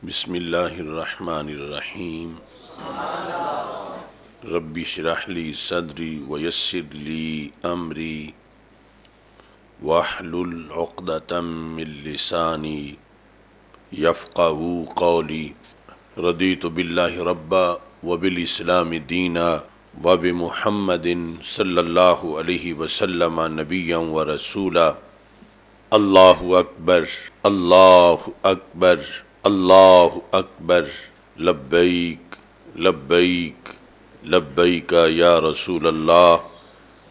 بسم اللہ الرحمن الرحیم رب اشرح لی صدری ویسر لی امری واحلل عقدۃ من لسانی یفقہوا قولی رضیت باللہ ربا وبالاسلام دینا وبمحمد صلی اللہ علیہ وسلم نبیا ورسولا۔ اللہ اکبر، اللہ اکبر، اللہ اکبر، لبیک لبیک لبیک یا رسول اللہ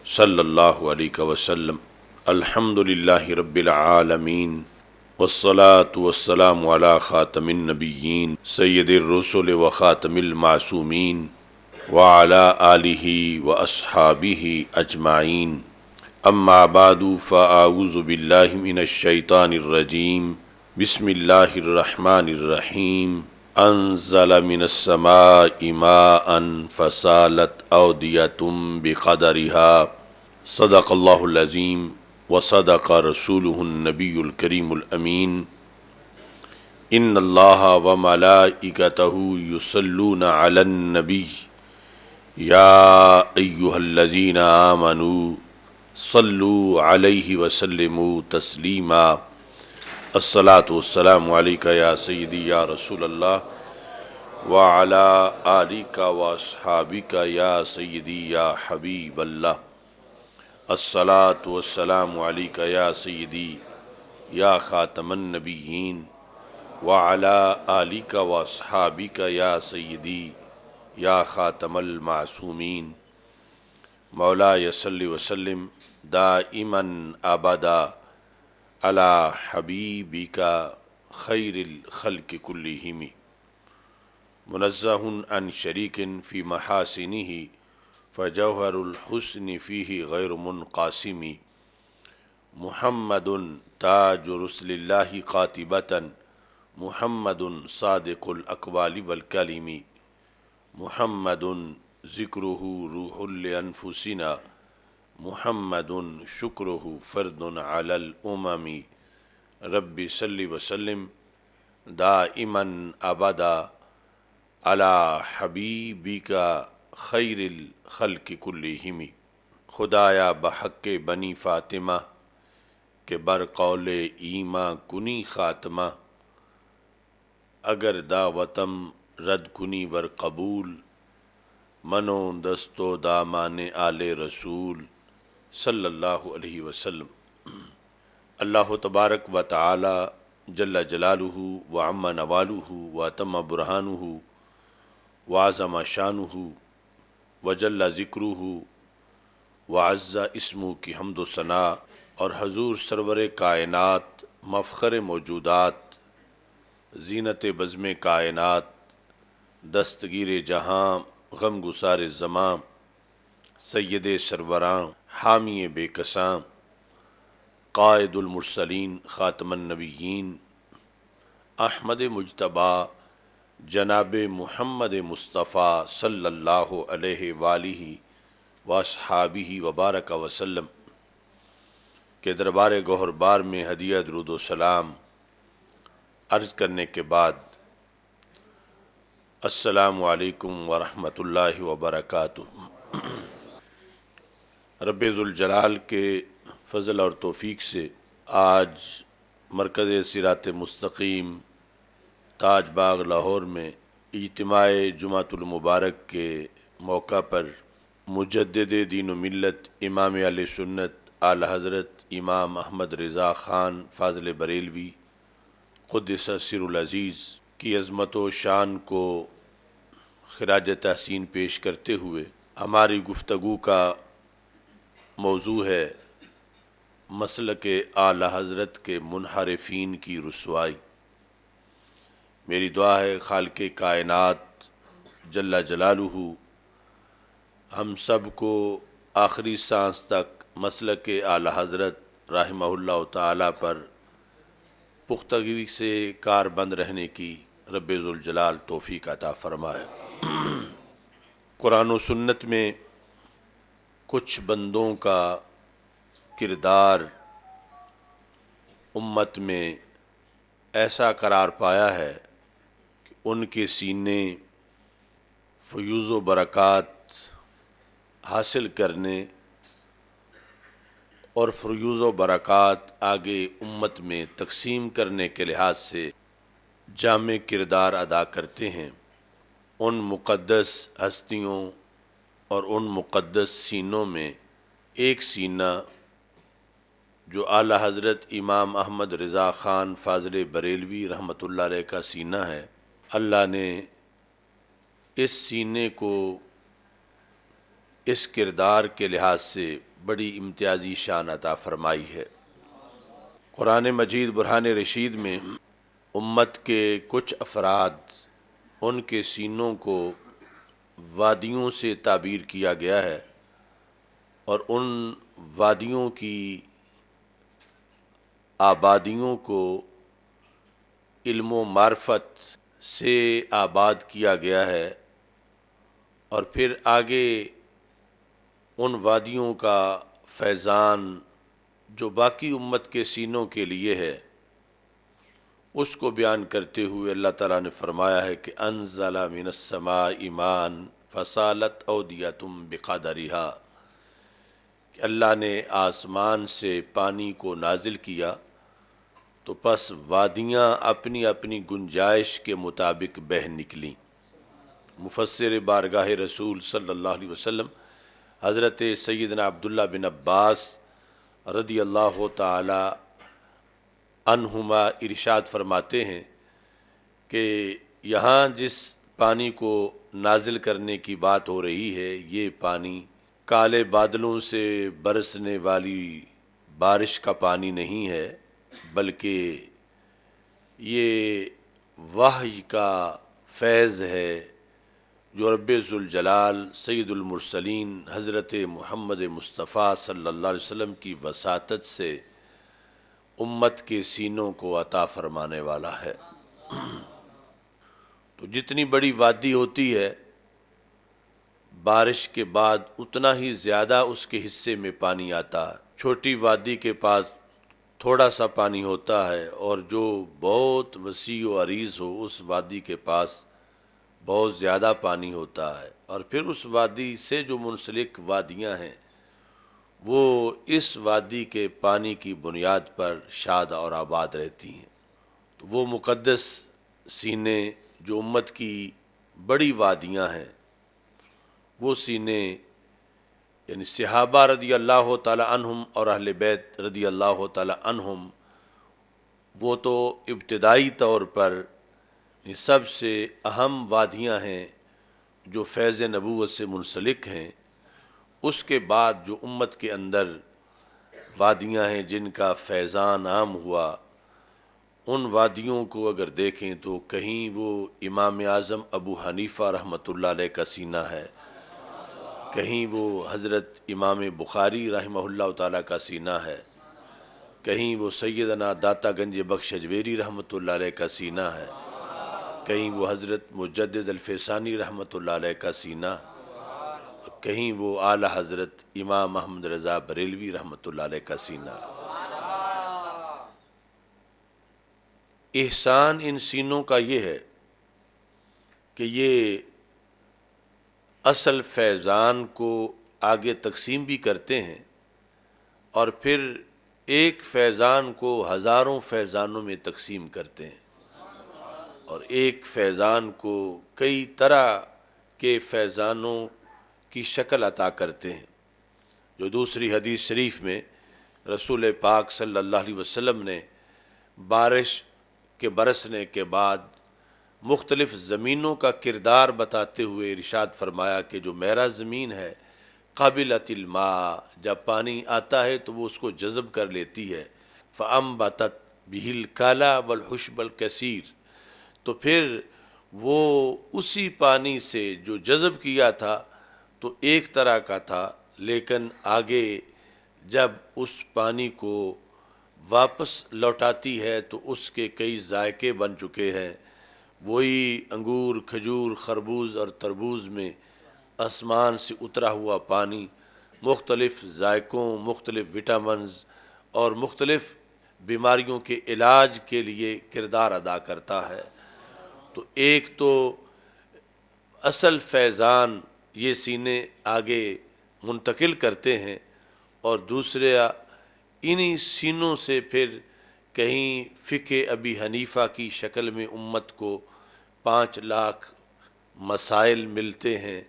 صلی اللہ علیہ وسلم۔ الحمد للہ رب العالمین والصلاة والسلام علی خاتم النبیین سید الرسل وخاتم المعصومین وعلی آلہ واصحابہ اجمعین۔ اما بعد فاعوذ باللہ من الشیطان الرجیم۔ بسم اللہ الرحمن الرحیم۔ انزل من السماء ماء فسالت اودیۃ بقدرها صدق اللہ العظیم وصدق رسولہ النبی الکریم الامین۔ ان اللہ وملائکتہ یصلون علی النبی یا ایہا الذین آمنوا صلو علیہ وسلموا تسلیما۔ الصلاۃ والسلام علیک یا سیدی یا رسول اللہ وعلی آلک واصحابک یا سیدی یا حبیب اللہ۔ الصلاۃ والسلام علیک یا سیدی یا خاتم النبیین وعلی آلک واصحابک یا سیدی یا خاتم المعصومین۔ مولاي صل وسلم دائما ابدا على حبيبك خير الخلق كلهم منزه عن شريك في محاسنه فجوهر الحسن فيه غير منقاسم محمد تاج رسل الله قاتبة محمد صادق الأقوال والكلم محمد ذکرہ روح لانفسنا محمد شکرہ فرد علی الامم۔ رب صلی وسلم دائما ابدا علی حبیبک خیر الخلق کلہم۔ خدایا بحق بنی فاطمہ کہ بر قول ایماں کنی خاتمہ، اگر دعوتم رد کنی ور قبول، منو دست و دامان آل رسول صلی اللہ علیہ وسلم۔ اللہ تبارک و تعالی جل جلالہ وعم نوالہ واتم برہانہ وعظم شانہ وجل ذکرہ وعز اسمہ کی حمد و ثنا، اور حضور سرور کائنات مفخر موجودات زینت بزم کائنات دستگیر جہاں غم گسار زماں سید سروراں حامی بے کساں قائد المرسلین خاتم النبیین احمد مجتبی جناب محمد مصطفیٰ صلی اللہ علیہ وآلہ واصحابہ وبارک وسلم کے دربار گوہر بار میں ہدیہ درود و سلام عرض کرنے کے بعد السلام علیکم ورحمۃ اللہ وبرکاتہ۔ رب ذوالجلال کے فضل اور توفیق سے آج مرکز صراط مستقیم تاج باغ لاہور میں اجتماع جمعۃ المبارک کے موقع پر مجدد دین و ملت امام اہل سنت اعلی حضرت امام احمد رضا خان فاضل بریلوی قدس سر العزیز کی عظمت و شان کو خراج تحسین پیش کرتے ہوئے ہماری گفتگو کا موضوع ہے مسلک اعلی حضرت کے منحرفین کی رسوائی۔ میری دعا ہے خالق کائنات جل جلالہ ہم سب کو آخری سانس تک مسلک اعلی حضرت رحمہ اللہ تعالی پر پختگی سے کار بند رہنے کی رب ذوالجلال توفیق عطا فرمائے۔ قرآن و سنت میں کچھ بندوں کا کردار امت میں ایسا قرار پایا ہے ان کے سینے فیوز و برکات حاصل کرنے اور فیوز و برکات آگے امت میں تقسیم کرنے کے لحاظ سے جامع کردار ادا کرتے ہیں، ان مقدس ہستیوں اور ان مقدس سینوں میں ایک سینہ جو اعلیٰ حضرت امام احمد رضا خان فاضل بریلوی رحمۃ اللہ علیہ کا سینہ ہے۔ اللہ نے اس سینے کو اس کردار کے لحاظ سے بڑی امتیازی شان عطا فرمائی ہے۔ قرآن مجید برہان رشید میں امت کے کچھ افراد ان کے سینوں کو وادیوں سے تعبیر کیا گیا ہے، اور ان وادیوں کی آبادیوں کو علم و معرفت سے آباد کیا گیا ہے، اور پھر آگے ان وادیوں کا فیضان جو باقی امت کے سینوں کے لیے ہے اس کو بیان کرتے ہوئے اللہ تعالیٰ نے فرمایا ہے کہ انزل من السماء ماء فسالت اودیۃ بقدرہا، کہ اللہ نے آسمان سے پانی کو نازل کیا تو پس وادیاں اپنی اپنی گنجائش کے مطابق بہہ نکلیں۔ مفسر بارگاہ رسول صلی اللہ علیہ وسلم حضرت سیدنا عبداللہ بن عباس رضی اللہ تعالی عنہما ارشاد فرماتے ہیں کہ یہاں جس پانی کو نازل کرنے کی بات ہو رہی ہے، یہ پانی کالے بادلوں سے برسنے والی بارش کا پانی نہیں ہے، بلکہ یہ وحی کا فیض ہے جو رب ذوالجلال سید المرسلین حضرت محمد مصطفیٰ صلی اللہ علیہ وسلم کی وساطت سے امت کے سینوں کو عطا فرمانے والا ہے۔ تو جتنی بڑی وادی ہوتی ہے، بارش کے بعد اتنا ہی زیادہ اس کے حصے میں پانی آتا ہے۔ چھوٹی وادی کے پاس تھوڑا سا پانی ہوتا ہے، اور جو بہت وسیع و عریض ہو اس وادی کے پاس بہت زیادہ پانی ہوتا ہے، اور پھر اس وادی سے جو منسلک وادیاں ہیں وہ اس وادی کے پانی کی بنیاد پر شاد اور آباد رہتی ہیں۔ تو وہ مقدس سینے جو امت کی بڑی وادیاں ہیں، وہ سینے یعنی صحابہ رضی اللہ تعالی عنہم اور اہل بیت رضی اللہ تعالی عنہم، وہ تو ابتدائی طور پر سب سے اہم وادیاں ہیں جو فیض نبوت سے منسلک ہیں۔ اس کے بعد جو امت کے اندر وادیاں ہیں جن کا فیضان عام ہوا، ان وادیوں کو اگر دیکھیں تو کہیں وہ امام اعظم ابو حنیفہ رحمۃ اللہ علیہ کا سینہ ہے، کہیں وہ حضرت امام بخاری رحمہ اللہ تعالیٰ کا سینہ ہے، کہیں وہ سیدنا داتا گنج بخش اجویری رحمۃ اللہ علیہ کا سینہ ہے، کہیں وہ حضرت مجدد الفیسانی رحمۃ اللہ علیہ کا سینہ، کہیں وہ اعلیٰ حضرت امام احمد رضا بریلوی رحمۃ اللہ علیہ کا سینہ۔ احسان ان سینوں کا یہ ہے کہ یہ اصل فیضان کو آگے تقسیم بھی کرتے ہیں، اور پھر ایک فیضان کو ہزاروں فیضانوں میں تقسیم کرتے ہیں، اور ایک فیضان کو کئی طرح کے فیضانوں کی شکل عطا کرتے ہیں، جو دوسری حدیث شریف میں رسول پاک صلی اللہ علیہ وسلم نے بارش کے برسنے کے بعد مختلف زمینوں کا کردار بتاتے ہوئے ارشاد فرمایا کہ جو میرا زمین ہے قابلۃ الماء، جب پانی آتا ہے تو وہ اس کو جذب کر لیتی ہے، فَأَنبَتَتْ بِهِ الْكَالَ وَالْحُشْبَ الْكَثِيرَ، تو پھر وہ اسی پانی سے جو جذب کیا تھا تو ایک طرح کا تھا، لیکن آگے جب اس پانی کو واپس لوٹاتی ہے تو اس کے کئی ذائقے بن چکے ہیں۔ وہی انگور، کھجور، خربوز اور تربوز میں آسمان سے اترا ہوا پانی مختلف ذائقوں، مختلف وٹامنز اور مختلف بیماریوں کے علاج کے لیے کردار ادا کرتا ہے۔ تو ایک تو اصل فیضان یہ سینے آگے منتقل کرتے ہیں، اور دوسرے انہی سینوں سے پھر کہیں فقہ ابی حنیفہ کی شکل میں امت کو 5 لاکھ مسائل ملتے ہیں،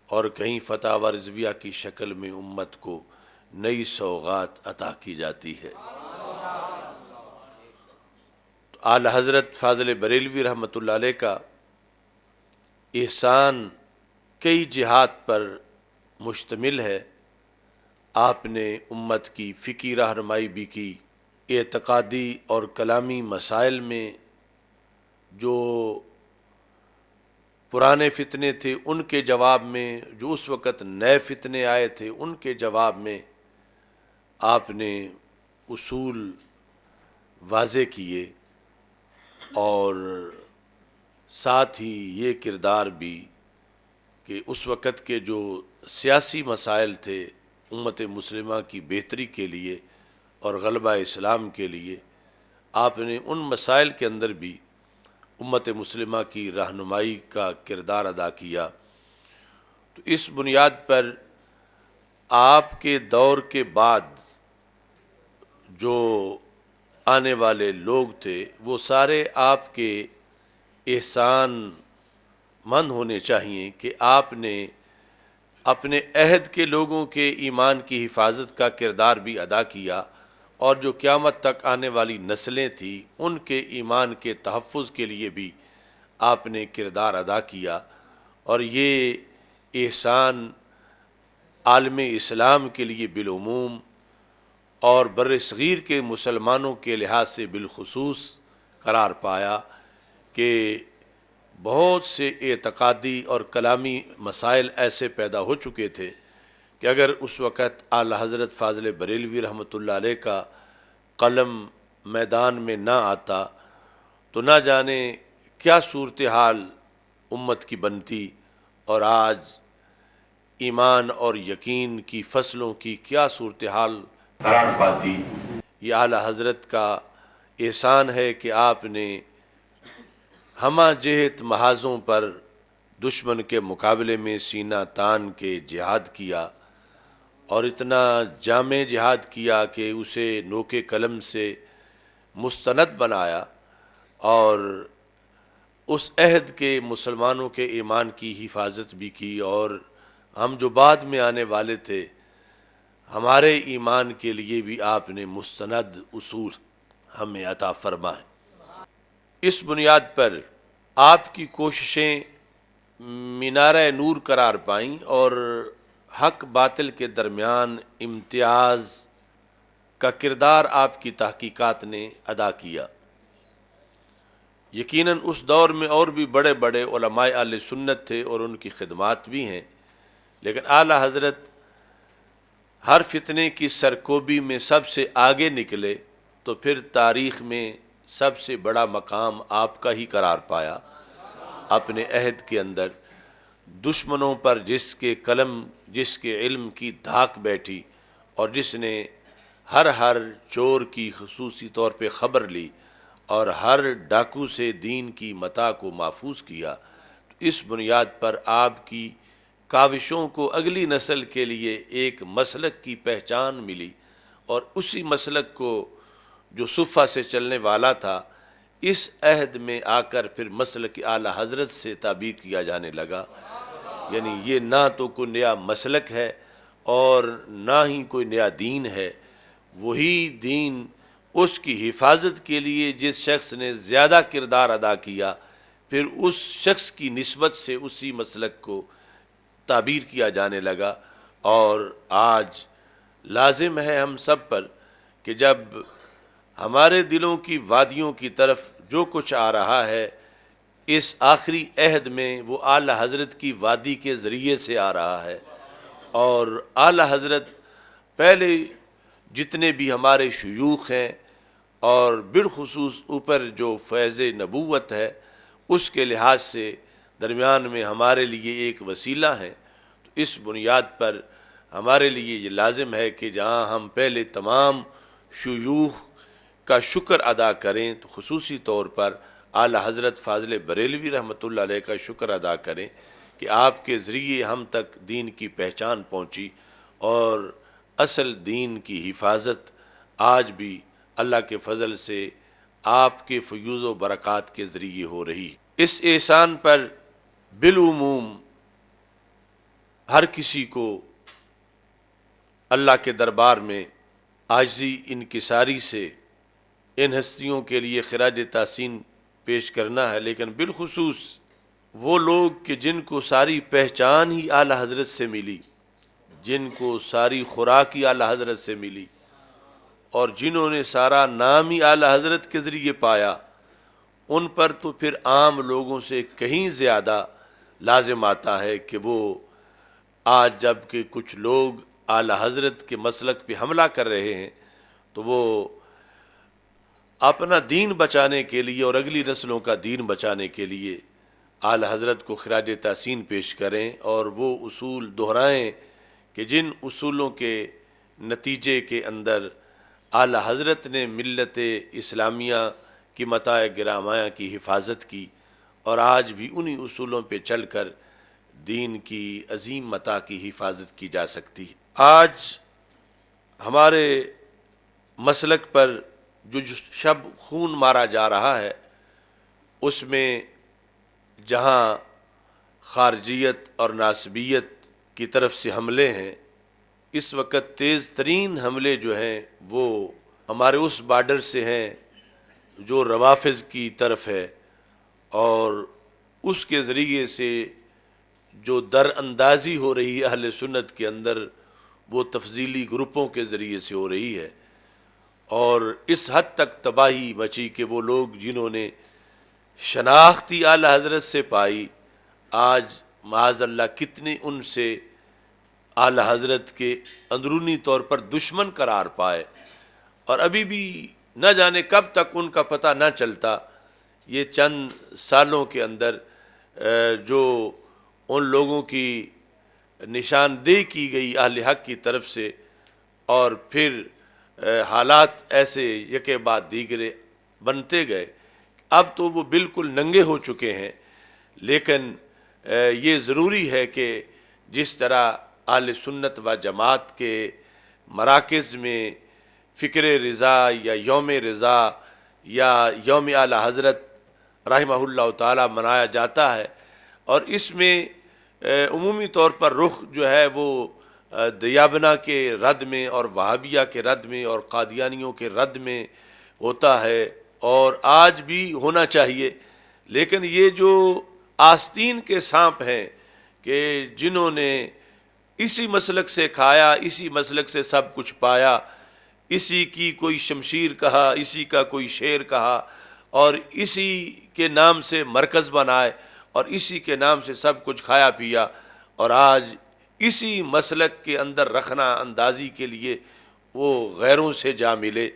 اور کہیں فتاوی رضویہ کی شکل میں امت کو نئی سوغات عطا کی جاتی ہے۔ تو اعلی حضرت فاضل بریلوی رحمۃ اللہ علیہ کا احسان کئی جہات پر مشتمل ہے۔ آپ نے امت کی فقہی رہنمائی بھی کی، اعتقادی اور کلامی مسائل میں جو پرانے فتنے تھے ان کے جواب میں، جو اس وقت نئے فتنے آئے تھے ان کے جواب میں آپ نے اصول واضح کیے، اور ساتھ ہی یہ کردار بھی کہ اس وقت کے جو سیاسی مسائل تھے امت مسلمہ کی بہتری کے لیے اور غلبہ اسلام کے لیے، آپ نے ان مسائل کے اندر بھی امت مسلمہ کی رہنمائی کا کردار ادا کیا۔ تو اس بنیاد پر آپ کے دور کے بعد جو آنے والے لوگ تھے وہ سارے آپ کے احسان مند ہونے چاہیے کہ آپ نے اپنے عہد کے لوگوں کے ایمان کی حفاظت کا کردار بھی ادا کیا، اور جو قیامت تک آنے والی نسلیں تھیں ان کے ایمان کے تحفظ کے لیے بھی آپ نے کردار ادا کیا، اور یہ احسان عالم اسلام کے لیے بالعموم اور بر صغیر کے مسلمانوں کے لحاظ سے بالخصوص قرار پایا کہ بہت سے اعتقادی اور کلامی مسائل ایسے پیدا ہو چکے تھے کہ اگر اس وقت اعلی حضرت فاضل بریلوی رحمۃ اللہ علیہ کا قلم میدان میں نہ آتا تو نہ جانے کیا صورتحال امت کی بنتی، اور آج ایمان اور یقین کی فصلوں کی کیا صورتحال قرار پاتی۔ یہ اعلی حضرت کا احسان ہے کہ آپ نے ہمہ جہت محاذوں پر دشمن کے مقابلے میں سینہ تان کے جہاد کیا، اور اتنا جامع جہاد کیا کہ اسے نوک قلم سے مستند بنایا، اور اس عہد کے مسلمانوں کے ایمان کی حفاظت بھی کی، اور ہم جو بعد میں آنے والے تھے ہمارے ایمان کے لیے بھی آپ نے مستند اصول ہمیں عطا فرمائے۔ اس بنیاد پر آپ کی کوششیں مینارہ نور قرار پائیں، اور حق باطل کے درمیان امتیاز کا کردار آپ کی تحقیقات نے ادا کیا۔ یقیناً اس دور میں اور بھی بڑے بڑے علماء اہل سنت تھے اور ان کی خدمات بھی ہیں، لیکن اعلی حضرت ہر فتنے کی سرکوبی میں سب سے آگے نکلے، تو پھر تاریخ میں سب سے بڑا مقام آپ کا ہی قرار پایا۔ اپنے عہد کے اندر دشمنوں پر جس کے قلم، جس کے علم کی دھاک بیٹھی، اور جس نے ہر چور کی خصوصی طور پہ خبر لی اور ہر ڈاکو سے دین کی متاع کو محفوظ کیا، تو اس بنیاد پر آپ کی کاوشوں کو اگلی نسل کے لیے ایک مسلک کی پہچان ملی، اور اسی مسلک کو جو صفہ سے چلنے والا تھا اس عہد میں آ کر پھر مسلک اعلی حضرت سے تعبیر کیا جانے لگا۔ یعنی یہ نہ تو کوئی نیا مسلک ہے اور نہ ہی کوئی نیا دین ہے، وہی دین اس کی حفاظت کے لیے جس شخص نے زیادہ کردار ادا کیا، پھر اس شخص کی نسبت سے اسی مسلک کو تعبیر کیا جانے لگا۔ اور آج لازم ہے ہم سب پر کہ جب ہمارے دلوں کی وادیوں کی طرف جو کچھ آ رہا ہے اس آخری عہد میں وہ اعلی حضرت کی وادی کے ذریعے سے آ رہا ہے، اور اعلی حضرت پہلے جتنے بھی ہمارے شیوخ ہیں اور بالخصوص اوپر جو فیض نبوت ہے اس کے لحاظ سے درمیان میں ہمارے لیے ایک وسیلہ ہے۔ تو اس بنیاد پر ہمارے لیے یہ لازم ہے کہ جہاں ہم پہلے تمام شیوخ کا شکر ادا کریں، تو خصوصی طور پر اعلی حضرت فاضل بریلوی رحمۃ اللہ علیہ کا شکر ادا کریں کہ آپ کے ذریعے ہم تک دین کی پہچان پہنچی، اور اصل دین کی حفاظت آج بھی اللہ کے فضل سے آپ کے فیوض و برکات کے ذریعے ہو رہی ہے۔ اس احسان پر بالعموم ہر کسی کو اللہ کے دربار میں عاجزی انکساری سے ان ہستیوں کے لیے خراج تحسین پیش کرنا ہے، لیکن بالخصوص وہ لوگ کہ جن کو ساری پہچان ہی اعلی حضرت سے ملی، جن کو ساری خوراک ہی اعلی حضرت سے ملی، اور جنہوں نے سارا نام ہی اعلی حضرت کے ذریعے پایا، ان پر تو پھر عام لوگوں سے کہیں زیادہ لازم آتا ہے کہ وہ آج جب کہ کچھ لوگ اعلی حضرت کے مسلک پہ حملہ کر رہے ہیں تو وہ اپنا دین بچانے کے لیے اور اگلی نسلوں کا دین بچانے کے لیے اعلی حضرت کو خراج تحسین پیش کریں، اور وہ اصول دہرائیں کہ جن اصولوں کے نتیجے کے اندر اعلی حضرت نے ملت اسلامیہ کی متاع گرامایا کی حفاظت کی، اور آج بھی انہی اصولوں پہ چل کر دین کی عظیم متاع کی حفاظت کی جا سکتی ہے۔ آج ہمارے مسلک پر جو شب خون مارا جا رہا ہے، اس میں جہاں خارجیت اور ناسبیت کی طرف سے حملے ہیں، اس وقت تیز ترین حملے جو ہیں وہ ہمارے اس بارڈر سے ہیں جو روافظ کی طرف ہے، اور اس کے ذریعے سے جو در اندازی ہو رہی ہے اہل سنت کے اندر، وہ تفضیلی گروپوں کے ذریعے سے ہو رہی ہے، اور اس حد تک تباہی مچی کہ وہ لوگ جنہوں نے شناختی اعلی حضرت سے پائی، آج معاذ اللہ کتنے ان سے اعلی حضرت کے اندرونی طور پر دشمن قرار پائے، اور ابھی بھی نہ جانے کب تک ان کا پتہ نہ چلتا۔ یہ چند سالوں کے اندر جو ان لوگوں کی نشاندہی کی گئی اہل حق کی طرف سے، اور پھر حالات ایسے یکے بعد دیگرے بنتے گئے، اب تو وہ بالکل ننگے ہو چکے ہیں۔ لیکن یہ ضروری ہے کہ جس طرح اہل سنت و جماعت کے مراکز میں فکر رضا یا یوم رضا یا یوم اعلی حضرت رحمہ اللہ تعالی منایا جاتا ہے، اور اس میں عمومی طور پر رخ جو ہے وہ دیابنا کے رد میں اور وہابیہ کے رد میں اور قادیانیوں کے رد میں ہوتا ہے، اور آج بھی ہونا چاہیے۔ لیکن یہ جو آستین کے سانپ ہیں کہ جنہوں نے اسی مسلک سے کھایا، اسی مسلک سے سب کچھ پایا، اسی کی کوئی شمشیر کہا، اسی کا کوئی شیر کہا، اور اسی کے نام سے مرکز بنائے، اور اسی کے نام سے سب کچھ کھایا پیا، اور آج اسی مسلک کے اندر رخنہ اندازی کے لیے وہ غیروں سے جا ملے،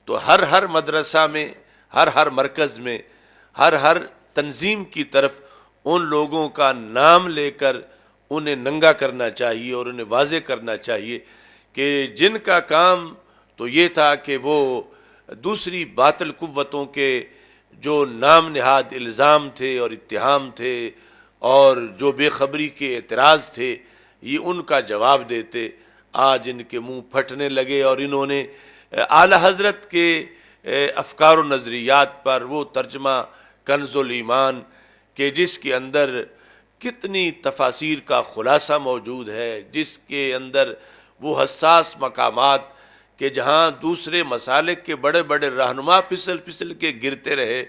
تو ہر مدرسہ میں، ہر مرکز میں، ہر تنظیم کی طرف ان لوگوں کا نام لے کر انہیں ننگا کرنا چاہیے، اور انہیں واضح کرنا چاہیے کہ جن کا کام تو یہ تھا کہ وہ دوسری باطل قوتوں کے جو نام نہاد الزام تھے اور اتہام تھے اور جو بے خبری کے اعتراض تھے، یہ ان کا جواب دیتے۔ آج ان کے منہ پھٹنے لگے، اور انہوں نے اعلی حضرت کے افکار و نظریات پر وہ ترجمہ کنز الایمان کہ جس کے اندر کتنی تفاسیر کا خلاصہ موجود ہے، جس کے اندر وہ حساس مقامات کہ جہاں دوسرے مسالک کے بڑے بڑے رہنما پھسل کے گرتے رہے،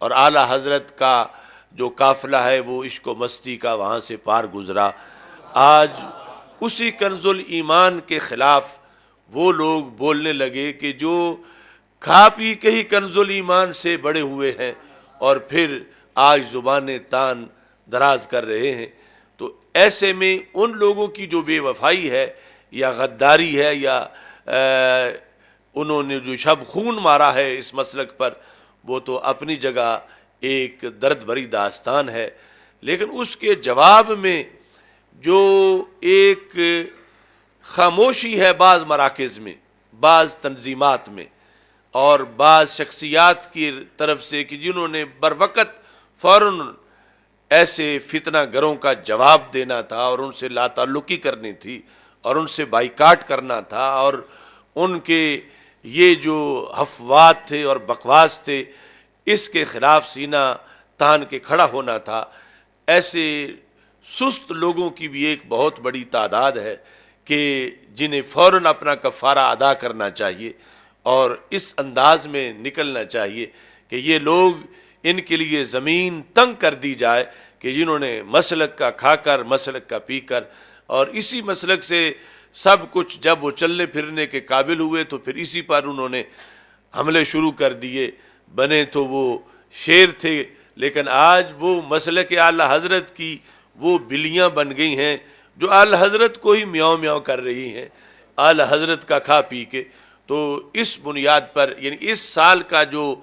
اور اعلی حضرت کا جو قافلہ ہے وہ عشق و مستی کا وہاں سے پار گزرا۔ آج اسی کنز الایمان کے خلاف وہ لوگ بولنے لگے کہ جو کھا پی کے ہی کنز الایمان سے بڑے ہوئے ہیں، اور پھر آج زبانیں تان دراز کر رہے ہیں۔ تو ایسے میں ان لوگوں کی جو بے وفائی ہے یا غداری ہے یا انہوں نے جو شب خون مارا ہے اس مسلک پر، وہ تو اپنی جگہ ایک درد بھری داستان ہے، لیکن اس کے جواب میں جو ایک خاموشی ہے بعض مراکز میں، بعض تنظیمات میں، اور بعض شخصیات کی طرف سے کہ جنہوں نے بروقت فوراً ایسے فتنہ گروں کا جواب دینا تھا اور ان سے لا تعلقی کرنی تھی اور ان سے بائیکاٹ کرنا تھا، اور ان کے یہ جو افواہ تھے اور بکواس تھے اس کے خلاف سینہ تان کے کھڑا ہونا تھا۔ ایسے سست لوگوں کی بھی ایک بہت بڑی تعداد ہے کہ جنہیں فوراً اپنا کفارہ ادا کرنا چاہیے اور اس انداز میں نکلنا چاہیے کہ یہ لوگ، ان کے لیے زمین تنگ کر دی جائے کہ جنہوں نے مسلک کا کھا کر، مسلک کا پی کر، اور اسی مسلک سے سب کچھ جب وہ چلنے پھرنے کے قابل ہوئے تو پھر اسی پر انہوں نے حملے شروع کر دیے۔ بنے تو وہ شیر تھے، لیکن آج وہ مسلک اعلی حضرت کی وہ بلیاں بن گئی ہیں جو اعلی حضرت کو ہی میاؤں میاؤں کر رہی ہیں اعلی حضرت کا کھا پی کے۔ تو اس بنیاد پر یعنی اس سال کا جو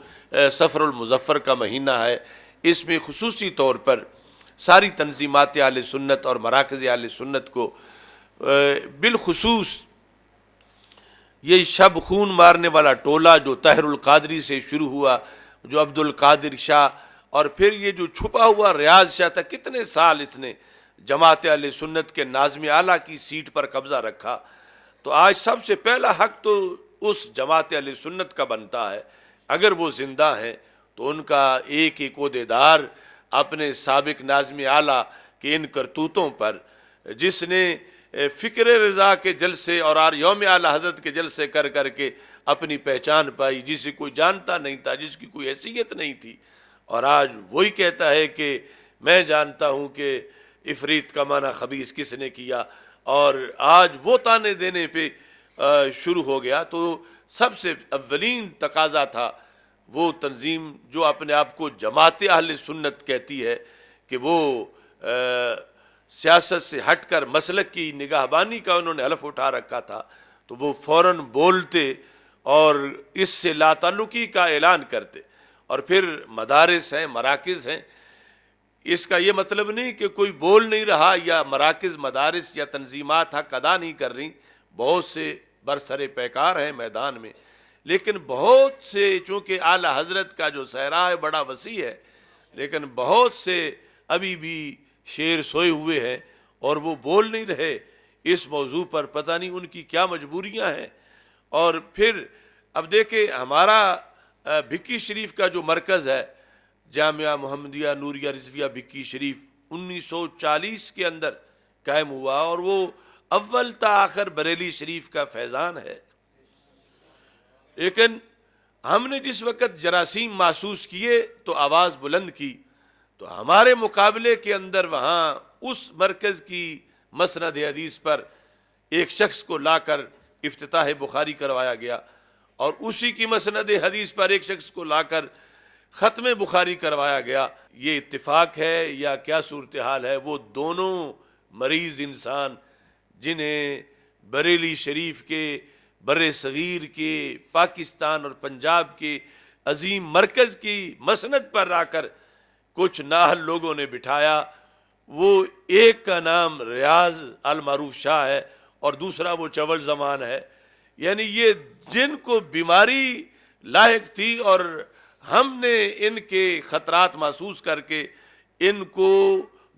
سفر المظفر کا مہینہ ہے، اس میں خصوصی طور پر ساری تنظیمات اہل سنت اور مراکز اہل سنت کو بالخصوص یہ شب خون مارنے والا ٹولہ جو طاہر القادری سے شروع ہوا، جو عبد القادر شاہ، اور پھر یہ جو چھپا ہوا ریاض شاہ تھا، کتنے سال اس نے جماعت اہل سنت کے ناظم اعلیٰ کی سیٹ پر قبضہ رکھا۔ تو آج سب سے پہلا حق تو اس جماعت اہل سنت کا بنتا ہے، اگر وہ زندہ ہیں تو ان کا ایک ایک عہدیدار اپنے سابق ناظم اعلیٰ کے ان کرتوتوں پر، جس نے فکر رضا کے جلسے اور یوم اعلی حضرت کے جلسے کر کر کے اپنی پہچان پائی، جسے کوئی جانتا نہیں تھا، جس کی کوئی حیثیت نہیں تھی، اور آج وہی کہتا ہے کہ میں جانتا ہوں کہ عفریت کا معنی خبیث کس نے کیا، اور آج وہ تانے دینے پہ شروع ہو گیا۔ تو سب سے اولین تقاضا تھا وہ تنظیم جو اپنے آپ کو جماعت اہل سنت کہتی ہے کہ وہ سیاست سے ہٹ کر مسلک کی نگہبانی کا انہوں نے حلف اٹھا رکھا تھا، تو وہ فوراً بولتے اور اس سے لا تعلقی کا اعلان کرتے۔ اور پھر مدارس ہیں، مراکز ہیں، اس کا یہ مطلب نہیں کہ کوئی بول نہیں رہا یا مراکز، مدارس یا تنظیمات حق ادا نہیں کر رہی، بہت سے برسر پیکار ہیں میدان میں، لیکن بہت سے، چونکہ اعلی حضرت کا جو صحرا ہے بڑا وسیع ہے، لیکن بہت سے ابھی بھی شیر سوئے ہوئے ہیں اور وہ بول نہیں رہے اس موضوع پر، پتہ نہیں ان کی کیا مجبوریاں ہیں۔ اور پھر اب دیکھیں ہمارا بھکی شریف کا جو مرکز ہے، جامعہ محمدیہ نوریہ رضویہ بھکی شریف، 1940 کے اندر قائم ہوا، اور وہ اول تا آخر بریلی شریف کا فیضان ہے۔ لیکن ہم نے جس وقت جراثیم محسوس کیے تو آواز بلند کی، تو ہمارے مقابلے کے اندر وہاں اس مرکز کی مسند حدیث پر ایک شخص کو لا کر افتتاح بخاری کروایا گیا، اور اسی کی مسند حدیث پر ایک شخص کو لا کر ختم بخاری کروایا گیا۔ یہ اتفاق ہے یا کیا صورتحال ہے؟ وہ دونوں مریض انسان جنہیں بریلی شریف کے، بر صغیر کے، پاکستان اور پنجاب کے عظیم مرکز کی مسند پر آ کر کچھ نااہل لوگوں نے بٹھایا، وہ ایک کا نام ریاض المعروف شاہ ہے اور دوسرا وہ چول زمان ہے، یعنی یہ جن کو بیماری لاحق تھی، اور ہم نے ان کے خطرات محسوس کر کے ان کو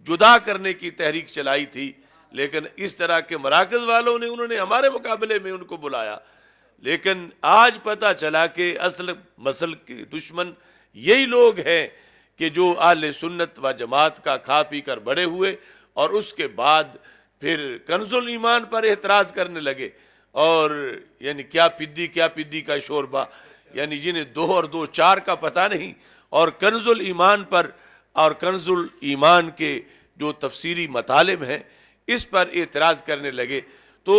جدا کرنے کی تحریک چلائی تھی، لیکن اس طرح کے مراکز والوں نے، انہوں نے ہمارے مقابلے میں ان کو بلایا، لیکن آج پتہ چلا کہ اصل مسل کے دشمن یہی لوگ ہیں کہ جو اہل سنت و جماعت کا کھا پی کر بڑے ہوئے، اور اس کے بعد پھر کنز الایمان پر اعتراض کرنے لگے، اور یعنی کیا پدی کا شوربہ، یعنی جنہیں 2 اور 2 4 کا پتہ نہیں، اور کنز الایمان پر اور کنز الایمان کے جو تفسیری مطالب ہیں اس پر اعتراض کرنے لگے۔ تو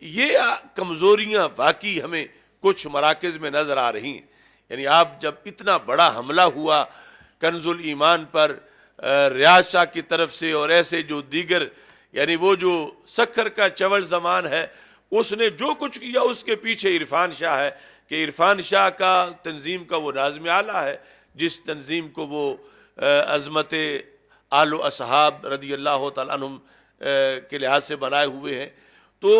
یہ کمزوریاں واقعی ہمیں کچھ مراکز میں نظر آ رہی ہیں، یعنی آپ جب اتنا بڑا حملہ ہوا کنز الایمان پر ریاض شاہ کی طرف سے، اور ایسے جو دیگر، یعنی وہ جو سکھر کا چول زمان ہے، اس نے جو کچھ کیا اس کے پیچھے عرفان شاہ ہے، کہ عرفان شاہ کا تنظیم کا وہ ناظم اعلیٰ ہے، جس تنظیم کو وہ عظمت آل و اصحاب رضی اللہ تعالیٰ عنہم کے لحاظ سے بنائے ہوئے ہیں۔ تو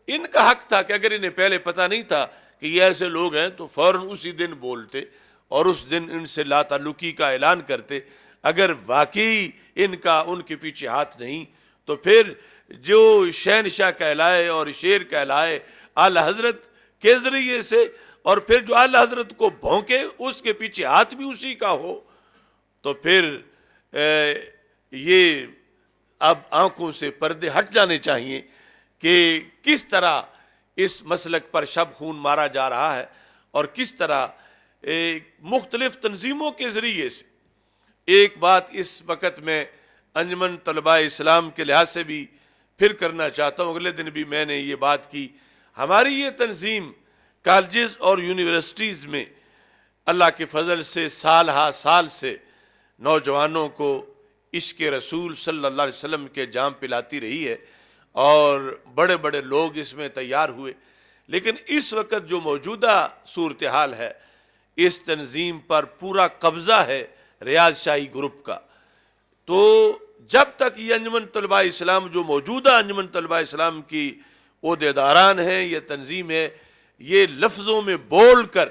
ان کا حق تھا کہ اگر انہیں پہلے پتہ نہیں تھا کہ یہ ایسے لوگ ہیں تو فوراً اسی دن بولتے اور اس دن ان سے لا تعلقی کا اعلان کرتے۔ اگر واقعی ان کا ان کے پیچھے ہاتھ نہیں تو پھر جو شہنشاہ کہلائے اور شیر کہلائے اعلی حضرت کے ذریعے سے، اور پھر جو اعلی حضرت کو بھونکے اس کے پیچھے ہاتھ بھی اسی کا ہو، تو پھر یہ اب آنکھوں سے پردے ہٹ جانے چاہیے کہ کس طرح اس مسلک پر شب خون مارا جا رہا ہے، اور کس طرح مختلف تنظیموں کے ذریعے سے۔ ایک بات اس وقت میں انجمن طلباء اسلام کے لحاظ سے بھی پھر کرنا چاہتا ہوں، اگلے دن بھی میں نے یہ بات کی، ہماری یہ تنظیم کالجز اور یونیورسٹیز میں اللہ کے فضل سے سال ہا سال سے نوجوانوں کو عشق رسول صلی اللہ علیہ وسلم کے جام پلاتی رہی ہے، اور بڑے بڑے لوگ اس میں تیار ہوئے۔ لیکن اس وقت جو موجودہ صورتحال ہے، اس تنظیم پر پورا قبضہ ہے ریاض شاہی گروپ کا۔ تو جب تک یہ انجمن طلباء اسلام، جو موجودہ انجمن طلباء اسلام کی عہدیداران ہیں، یہ تنظیم ہے، یہ لفظوں میں بول کر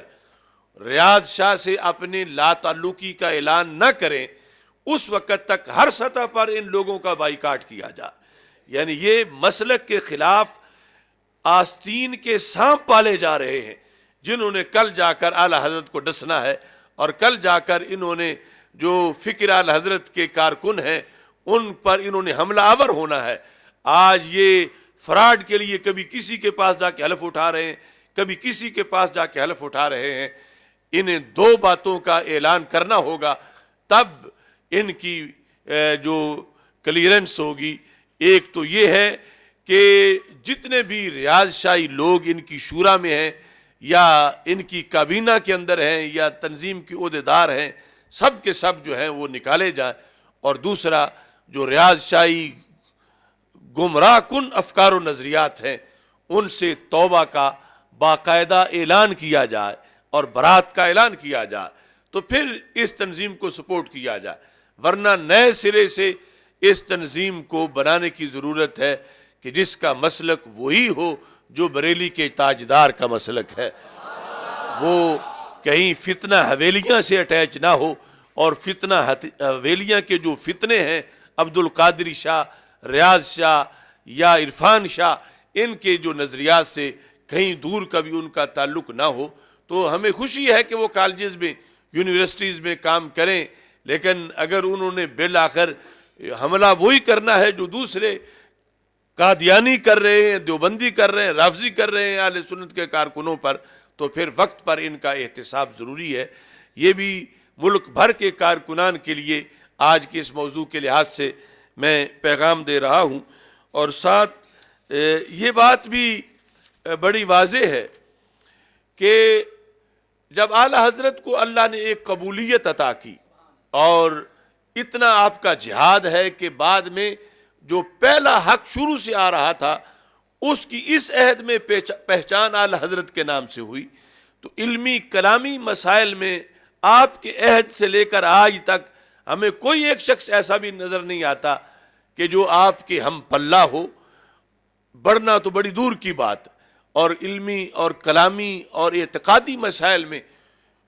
ریاض شاہ سے اپنے لا تعلقی کا اعلان نہ کریں، اس وقت تک ہر سطح پر ان لوگوں کا بائیکاٹ کیا جائے۔ یعنی یہ مسلک کے خلاف آستین کے سانپ پالے جا رہے ہیں، جنہوں نے کل جا کر اعلی حضرت کو ڈسنا ہے، اور کل جا کر انہوں نے جو فکر اعلی حضرت کے کارکن ہیں ان پر انہوں نے حملہ آور ہونا ہے۔ آج یہ فراڈ کے لیے کبھی کسی کے پاس جا کے حلف اٹھا رہے ہیں، کبھی کسی کے پاس جا کے حلف اٹھا رہے ہیں۔ انہیں دو باتوں کا اعلان کرنا ہوگا، تب ان کی جو کلیئرنس ہوگی۔ ایک تو یہ ہے کہ جتنے بھی ریاض شاہی لوگ ان کی شورا میں ہیں یا ان کی کابینہ کے اندر ہیں یا تنظیم کے عہدیدار ہیں، سب کے سب جو ہیں وہ نکالے جائیں۔ اور دوسرا، جو ریاض شاہی گمراہ کن افکار و نظریات ہیں، ان سے توبہ کا باقاعدہ اعلان کیا جائے اور برات کا اعلان کیا جائے، تو پھر اس تنظیم کو سپورٹ کیا جائے۔ ورنہ نئے سرے سے اس تنظیم کو بنانے کی ضرورت ہے کہ جس کا مسلک وہی ہو جو بریلی کے تاجدار کا مسلک ہے، وہ کہیں فتنہ حویلیاں سے اٹیچ نہ ہو، اور فتنہ حویلیاں کے جو فتنے ہیں، عبد القادری شاہ، ریاض شاہ یا عرفان شاہ، ان کے جو نظریات سے کہیں دور کا بھی ان کا تعلق نہ ہو۔ تو ہمیں خوشی ہے کہ وہ کالجز میں، یونیورسٹیز میں کام کریں، لیکن اگر انہوں نے بالآخر حملہ وہی کرنا ہے جو دوسرے قادیانی کر رہے ہیں، دیوبندی کر رہے ہیں، رافضی کر رہے ہیں اہل سنت کے کارکنوں پر، تو پھر وقت پر ان کا احتساب ضروری ہے۔ یہ بھی ملک بھر کے کارکنان کے لیے آج کے اس موضوع کے لحاظ سے میں پیغام دے رہا ہوں۔ اور ساتھ یہ بات بھی بڑی واضح ہے کہ جب اعلی حضرت کو اللہ نے ایک قبولیت عطا کی اور اتنا آپ کا جہاد ہے کہ بعد میں جو پہلا حق شروع سے آ رہا تھا اس کی اس عہد میں پہچان اعلی حضرت کے نام سے ہوئی، تو علمی کلامی مسائل میں آپ کے عہد سے لے کر آج تک ہمیں کوئی ایک شخص ایسا بھی نظر نہیں آتا کہ جو آپ کے ہم پلہ ہو، بڑھنا تو بڑی دور کی بات، اور علمی اور کلامی اور اعتقادی مسائل میں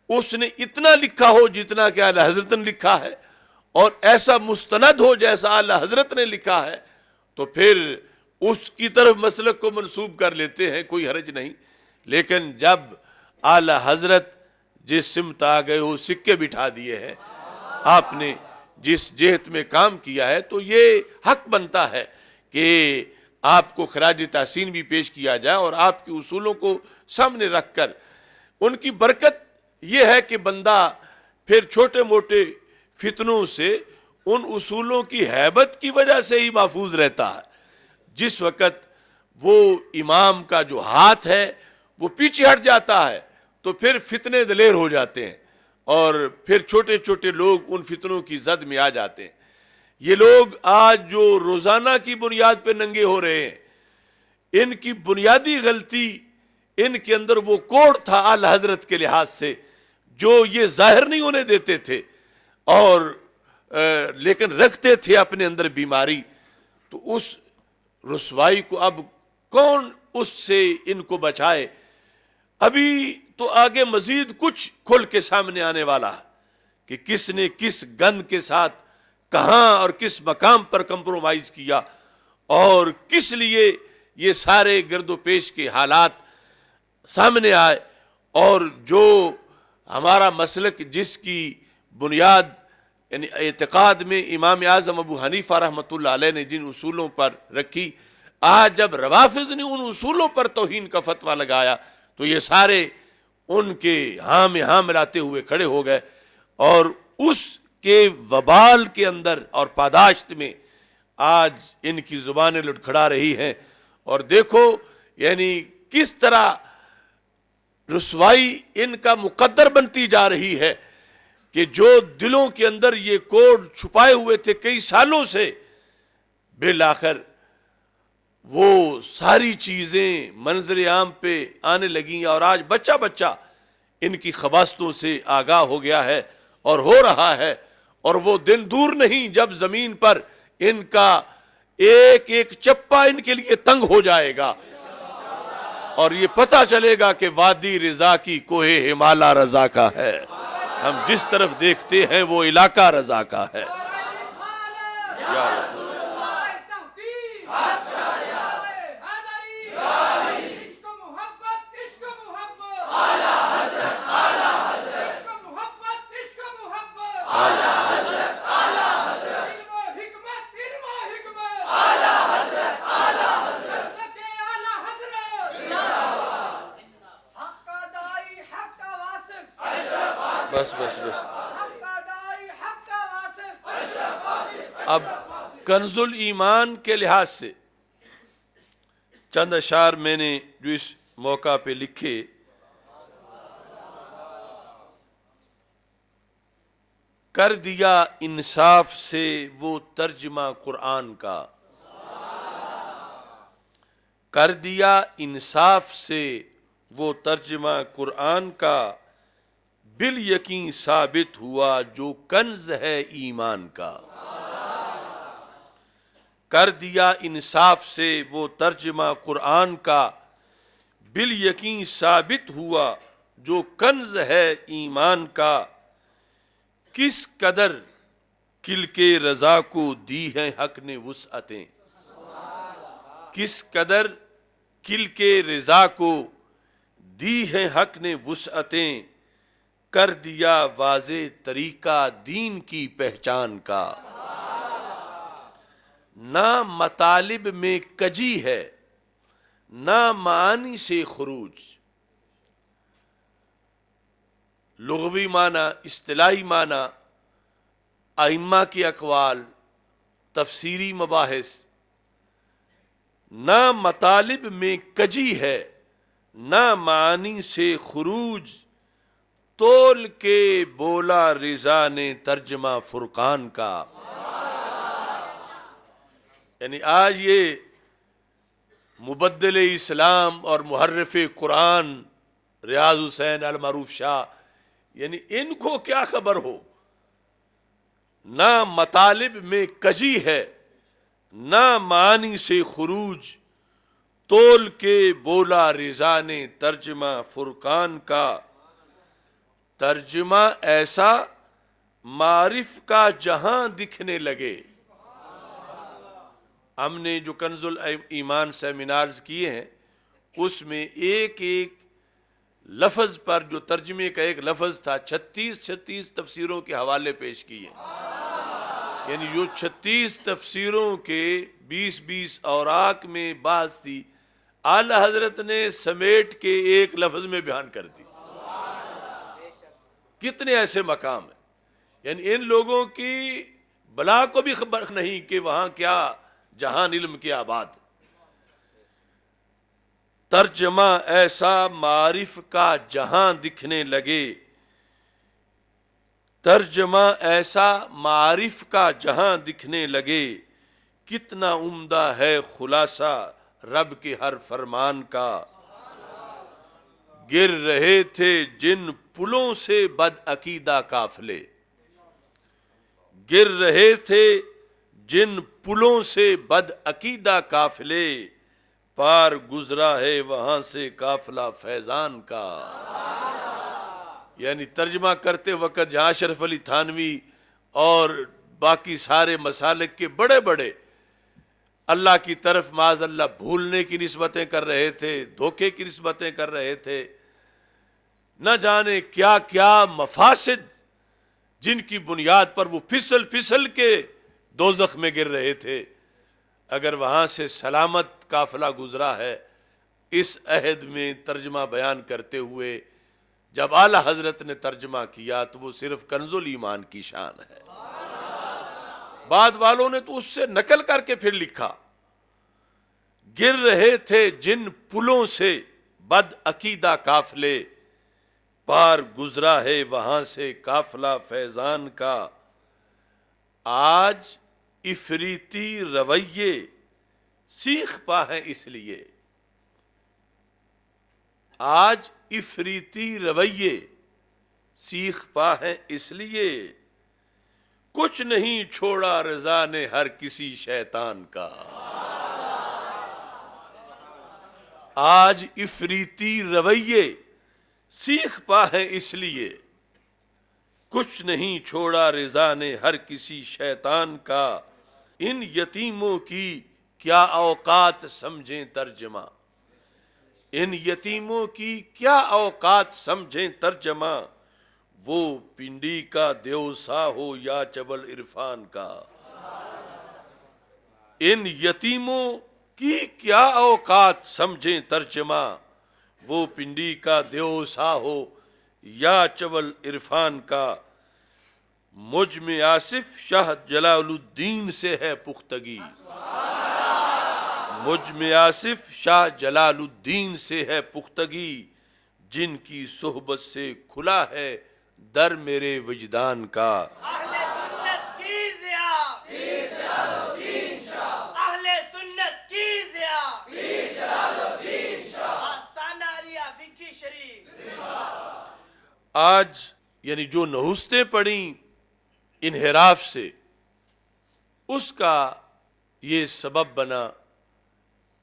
اس نے اتنا لکھا ہو جتنا کہ اعلی حضرت نے لکھا ہے، اور ایسا مستند ہو جیسا اعلی حضرت نے لکھا ہے، تو پھر اس کی طرف مسلک کو منسوب کر لیتے ہیں، کوئی حرج نہیں۔ لیکن جب اعلی حضرت جس سمت آ گئے ہو سکے بٹھا دیے ہیں، آپ نے جس جہت میں کام کیا ہے، تو یہ حق بنتا ہے کہ آپ کو خراج تحسین بھی پیش کیا جائے، اور آپ کے اصولوں کو سامنے رکھ کر ان کی برکت یہ ہے کہ بندہ پھر چھوٹے موٹے فتنوں سے ان اصولوں کی ہیبت کی وجہ سے ہی محفوظ رہتا ہے۔ جس وقت وہ امام کا جو ہاتھ ہے وہ پیچھے ہٹ جاتا ہے تو پھر فتنے دلیر ہو جاتے ہیں، اور پھر چھوٹے چھوٹے لوگ ان فتنوں کی زد میں آ جاتے ہیں۔ یہ لوگ آج جو روزانہ کی بنیاد پہ ننگے ہو رہے ہیں، ان کی بنیادی غلطی ان کے اندر وہ کوڑ تھا اعلی حضرت کے لحاظ سے جو یہ ظاہر نہیں ہونے دیتے تھے، اور لیکن رکھتے تھے اپنے اندر بیماری۔ تو اس رسوائی کو اب کون اس سے ان کو بچائے؟ ابھی تو آگے مزید کچھ کھل کے سامنے آنے والا ہے کہ کس نے کس گند کے ساتھ کہاں اور کس مقام پر کمپرومائز کیا اور کس لیے یہ سارے گرد و پیش کے حالات سامنے آئے، اور جو ہمارا مسلک جس کی بنیاد یعنی اعتقاد میں امام اعظم ابو حنیفہ رحمۃ اللہ علیہ نے جن اصولوں پر رکھی، آج جب روافض نے ان اصولوں پر توہین کا فتویٰ لگایا تو یہ سارے ان کے ہاں میں ہاں ملاتے ہوئے کھڑے ہو گئے، اور اس کے وبال کے اندر اور پاداشت میں آج ان کی زبانیں لڑکھڑا رہی ہیں، اور دیکھو یعنی کس طرح رسوائی ان کا مقدر بنتی جا رہی ہے کہ جو دلوں کے اندر یہ کوڈ چھپائے ہوئے تھے کئی سالوں سے، بالآخر وہ ساری چیزیں منظر عام پہ آنے لگیں، اور آج بچہ بچہ ان کی خباثتوں سے آگاہ ہو گیا ہے اور ہو رہا ہے، اور وہ دن دور نہیں جب زمین پر ان کا ایک ایک چپا ان کے لیے تنگ ہو جائے گا، اور یہ پتہ چلے گا کہ وادی رضا کی کوہ ہمالا رضا کا ہے، ہم جس طرف دیکھتے ہیں وہ علاقہ رضا کا ہے۔ یا رسول بس بس بس اب کنز الایمان کے لحاظ سے چند اشعار میں نے جو اس موقع پہ لکھے، کر دیا انصاف سے وہ ترجمہ قرآن کا، کر دیا انصاف سے وہ ترجمہ قرآن کا، بالیقین ثابت ہوا جو کنز ہے ایمان کا، کر دیا انصاف سے وہ ترجمہ قرآن کا، بالیقین ثابت ہوا جو کنز ہے ایمان کا، کس قدر کل کے رضا کو دی ہیں حق نے وسعتیں، کس قدر کل کے رضا کو دی ہیں حق نے وسعتیں، کر دیا واضح طریقہ دین کی پہچان کا، نہ مطالب میں کجی ہے نہ معانی سے خروج، لغوی معنی، اصطلاحی معنی، ائمہ کی اقوال، تفسیری مباحث، نہ مطالب میں کجی ہے نہ معانی سے خروج، تول کے بولا رضا نے ترجمہ فرقان کا۔ یعنی آج یہ مبدل اسلام اور محرف قرآن ریاض حسین المعروف شاہ، یعنی ان کو کیا خبر ہو، نہ مطالب میں کجی ہے نہ معانی سے خروج، تول کے بولا رضا نے ترجمہ فرقان کا، ترجمہ ایسا معرف کا جہاں دکھنے لگے۔ ہم نے جو کنز الایمان سیمینارز کیے ہیں اس میں ایک ایک لفظ پر جو ترجمے کا ایک لفظ تھا 36 تفسیروں کے حوالے پیش کیے، یعنی جو 36 تفسیروں کے 20 اوراق میں بحث تھی، اعلی حضرت نے سمیٹ کے ایک لفظ میں بیان کر دی۔ کتنے ایسے مقام ہیں، یعنی ان لوگوں کی بلا کو بھی خبر نہیں کہ وہاں کیا جہان علم کے آباد۔ ترجمہ ایسا معرف کا جہاں دکھنے لگے، ترجمہ ایسا معرف کا جہاں دکھنے لگے، کتنا عمدہ ہے خلاصہ رب کے ہر فرمان کا، گر رہے تھے جن پلوں سے بد عقیدہ قافلے، گر رہے تھے جن پلوں سے بد عقیدہ قافلے، پار گزرا ہے وہاں سے قافلہ فیضان کا. یعنی ترجمہ کرتے وقت جہاں اشرف علی تھانوی اور باقی سارے مسالک کے بڑے بڑے اللہ کی طرف معاذ اللہ بھولنے کی نسبتیں کر رہے تھے، دھوکے کی نسبتیں کر رہے تھے، نہ جانے کیا کیا مفاسد جن کی بنیاد پر وہ پھسل پھسل کے دوزخ میں گر رہے تھے، اگر وہاں سے سلامت قافلہ گزرا ہے. اس عہد میں ترجمہ بیان کرتے ہوئے جب اعلی حضرت نے ترجمہ کیا تو وہ صرف کنز الایمان کی شان ہے. بعد والوں نے تو اس سے نقل کر کے پھر لکھا، گر رہے تھے جن پلوں سے بد عقیدہ قافلے، پار گزرا ہے وہاں سے قافلہ فیضان کا. آج افریتی رویے سیخ پا ہے اس لیے، آج افریتی رویے سیخ پا ہے اس لیے، کچھ نہیں چھوڑا رضا نے ہر کسی شیطان کا. آج افریتی رویے سیخ پا ہے اس لیے، کچھ نہیں چھوڑا رضا نے ہر کسی شیطان کا. ان یتیموں کی کیا اوقات سمجھیں ترجمہ، ان یتیموں کی کیا اوقات سمجھیں ترجمہ، وہ پنڈی کا دیوسا ہو یا چول عرفان کا. ان یتیموں کی کیا اوقات سمجھیں ترجمہ، وہ پنڈی کا دیوسا ہو یا چول عرفان کا. مجھ میں آصف شاہ جلال الدین سے ہے پختگی، مجھ میں آصف شاہ جلال الدین سے ہے پختگی، جن کی صحبت سے کھلا ہے در میرے وجدان کا. اہل سنت کی ضیا، پیر جلال الدین شاہ، اہل سنت کی ضیا، پیر جلال الدین شاہ، آستانہ علیہ فقی شریف. آج یعنی جو نحوستیں پڑیں انحراف سے، اس کا یہ سبب بنا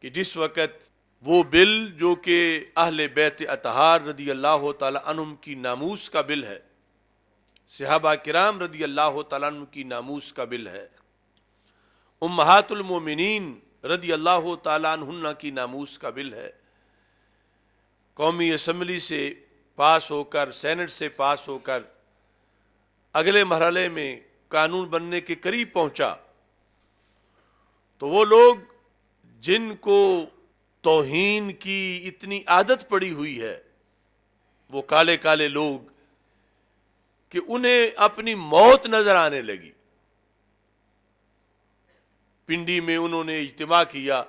کہ جس وقت وہ بل جو کہ اہل بیت اطہار رضی اللہ تعالی عنہم کی ناموس کا بل ہے، صحابہ کرام رضی اللہ تعالیٰ عنہ کی ناموس کا بل ہے، امہات المومنین رضی اللہ تعالیٰ عنہ کی ناموس کا بل ہے، قومی اسمبلی سے پاس ہو کر، سینٹ سے پاس ہو کر اگلے مرحلے میں قانون بننے کے قریب پہنچا، تو وہ لوگ جن کو توہین کی اتنی عادت پڑی ہوئی ہے، وہ کالے کالے لوگ کہ انہیں اپنی موت نظر آنے لگی. پنڈی میں انہوں نے اجتماع کیا،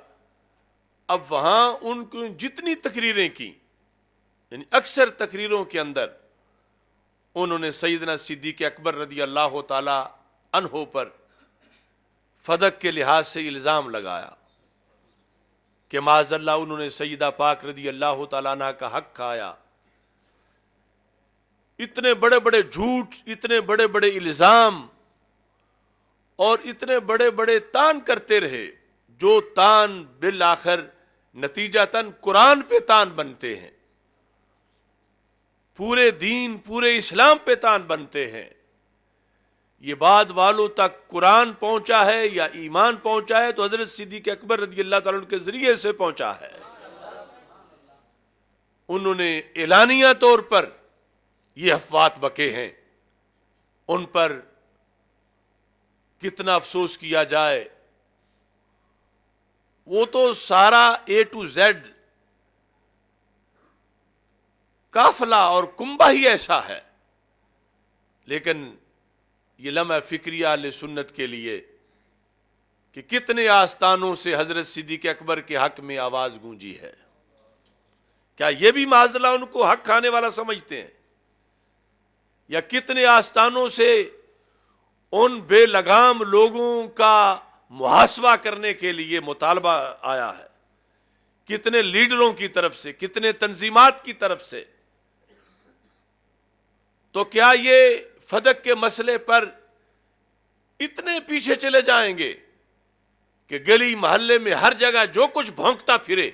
اب وہاں ان کو جتنی تقریریں کی، یعنی اکثر تقریروں کے اندر انہوں نے سیدنا صدیق اکبر رضی اللہ تعالی عنہ پر فدق کے لحاظ سے الزام لگایا کہ معاذ اللہ انہوں نے سیدہ پاک رضی اللہ تعالیٰ عنہ کا حق کھایا. اتنے بڑے بڑے جھوٹ، اتنے بڑے بڑے الزام اور اتنے بڑے بڑے تان کرتے رہے، جو تان بالآخر نتیجتاً قرآن پہ تان بنتے ہیں، پورے دین، پورے اسلام پہ تان بنتے ہیں. یہ بعد والوں تک قرآن پہنچا ہے یا ایمان پہنچا ہے تو حضرت صدیق اکبر رضی اللہ تعالیٰ عنہ کے ذریعے سے پہنچا ہے. انہوں نے اعلانیہ طور پر یہ افوات بکے ہیں، ان پر کتنا افسوس کیا جائے. وہ تو سارا اے ٹو زیڈ قافلہ اور کنبہ ہی ایسا ہے، لیکن یہ لمحہ فکریہ اہل سنت کے لیے کہ کتنے آستانوں سے حضرت صدیق اکبر کے حق میں آواز گونجی ہے. کیا یہ بھی معاذ اللہ ان کو حق کھانے والا سمجھتے ہیں؟ یا کتنے آستانوں سے ان بے لگام لوگوں کا محاسبہ کرنے کے لیے مطالبہ آیا ہے، کتنے لیڈروں کی طرف سے، کتنے تنظیمات کی طرف سے. تو کیا یہ فدق کے مسئلے پر اتنے پیچھے چلے جائیں گے کہ گلی محلے میں ہر جگہ جو کچھ بھونکتا پھرے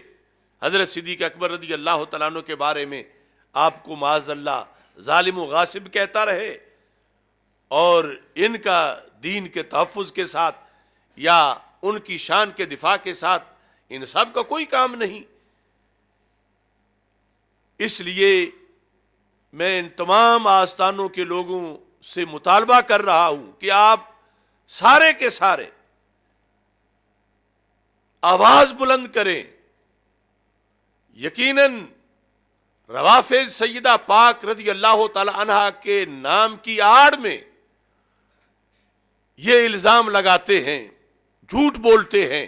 حضرت صدیق اکبر رضی اللہ تعالیٰ عنہ کے بارے میں آپ کو معاذ اللہ ظالم و غاصب کہتا رہے، اور ان کا دین کے تحفظ کے ساتھ یا ان کی شان کے دفاع کے ساتھ ان سب کا کوئی کام نہیں۔ اس لیے میں ان تمام آستانوں کے لوگوں سے مطالبہ کر رہا ہوں کہ آپ سارے کے سارے آواز بلند کریں۔ یقیناً روافض سیدہ پاک رضی اللہ تعالی عنہا کے نام کی آڑ میں یہ الزام لگاتے ہیں، جھوٹ بولتے ہیں،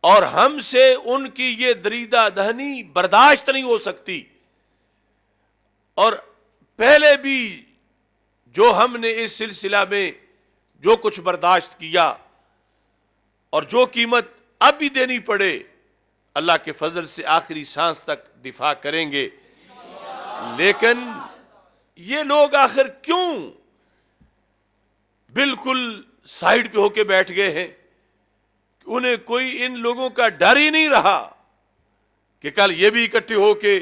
اور ہم سے ان کی یہ دریدہ دہنی برداشت نہیں ہو سکتی۔ اور پہلے بھی جو ہم نے اس سلسلہ میں جو کچھ برداشت کیا اور جو قیمت اب بھی دینی پڑے، اللہ کے فضل سے آخری سانس تک دفاع کریں گے۔ لیکن یہ لوگ آخر کیوں بالکل سائیڈ پہ ہو کے بیٹھ گئے ہیں؟ انہیں کوئی ان لوگوں کا ڈر ہی نہیں رہا کہ کل یہ بھی اکٹھے ہو کے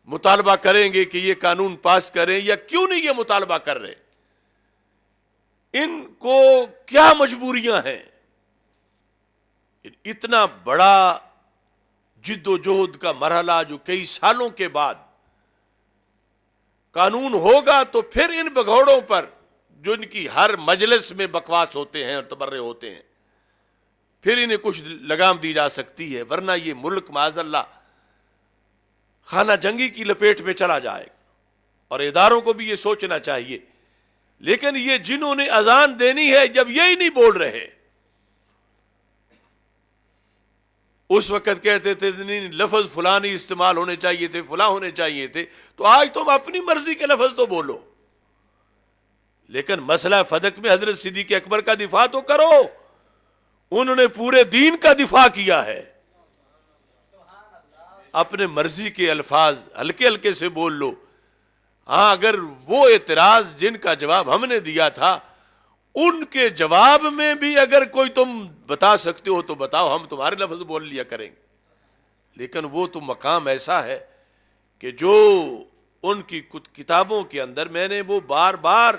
مطالبہ کریں گے کہ یہ قانون پاس کریں، یا کیوں نہیں یہ مطالبہ کر رہے؟ ان کو کیا مجبوریاں ہیں؟ اتنا بڑا جد و جہد کا مرحلہ جو کئی سالوں کے بعد قانون ہوگا، تو پھر ان بگوڑوں پر جو ان کی ہر مجلس میں بکواس ہوتے ہیں اور تبرے ہوتے ہیں، پھر انہیں کچھ لگام دی جا سکتی ہے، ورنہ یہ ملک معاذ اللہ خانہ جنگی کی لپیٹ میں چلا جائے گا۔ اور اداروں کو بھی یہ سوچنا چاہیے۔ لیکن یہ جنہوں نے اذان دینی ہے، جب یہی نہیں بول رہے، اس وقت کہتے تھے نہیں لفظ فلاں نہیں استعمال ہونے چاہیے تھے، فلاں ہونے چاہیے تھے، تو آج تم اپنی مرضی کے لفظ تو بولو، لیکن مسئلہ فدق میں حضرت صدیق اکبر کا دفاع تو کرو۔ انہوں نے پورے دین کا دفاع کیا ہے۔ اپنے مرضی کے الفاظ ہلکے ہلکے سے بول لو۔ ہاں، اگر وہ اعتراض جن کا جواب ہم نے دیا تھا، ان کے جواب میں بھی اگر کوئی تم بتا سکتے ہو تو بتاؤ، ہم تمہارے لفظ بول لیا کریں گے۔ لیکن وہ تو مقام ایسا ہے کہ جو ان کی کتابوں کے اندر میں نے وہ بار بار